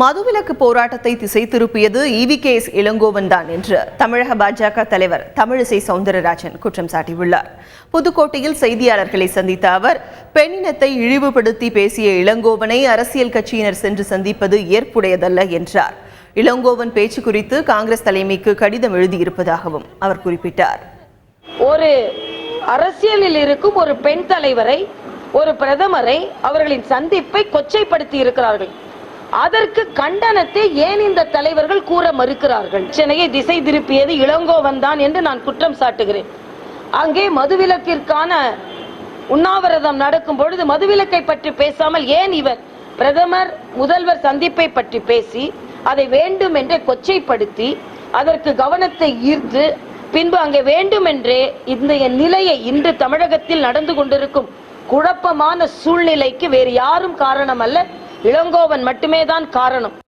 மதுவிலக்கு போராட்டத்தை திசை திருப்பியது EVKS இளங்கோவன் தான் என்று தமிழக பாஜக தலைவர் தமிழிசை சவுந்தரராஜன் குற்றம் சாட்டியுள்ளார். புதுக்கோட்டையில் செய்தியாளர்களை சந்தித்த அவர், பெண்ணினத்தை இழிவுபடுத்தி பேசிய இளங்கோவனை அரசியல் கட்சியினர் சென்று சந்திப்பது ஏற்புடையதல்ல என்றார். இளங்கோவன் பேச்சு குறித்து காங்கிரஸ் தலைமைக்கு கடிதம் எழுதியிருப்பதாகவும் அவர் குறிப்பிட்டார். ஒரு அரசியலில் இருக்கும் ஒரு பெண் தலைவரை, ஒரு பிரதமரை அவர்களின் சந்திப்பை கொச்சைப்படுத்தி இருக்கிறார்கள். அதற்கு கண்டனத்தை ஏன் இந்த தலைவர்கள் கூற மறுக்கிறார்கள்? சென்னையை திசை திருப்பியது இளங்கோவன் தான் என்று நான் குற்றம் சாட்டுகிறேன். அங்கே மதுவிலக்கிற்கான உண்ணாவிரதம் நடக்கும் பொழுது மதுவிலக்கை பற்றி பேசாமல் ஏன் இவர் பிரதமர் முதல்வர் சந்திப்பை பற்றி பேசி அதை வேண்டும் என்றே கொச்சைப்படுத்தி அதற்கு கவனத்தை ஈர்த்து பின்பு அங்கே வேண்டுமென்றே இந்த நிலையை இன்று தமிழகத்தில் நடந்து கொண்டிருக்கும் குழப்பமான சூழ்நிலைக்கு வேறு யாரும் காரணம் அல்ல, இளங்கோவன் மட்டுமே தான் காரணம்.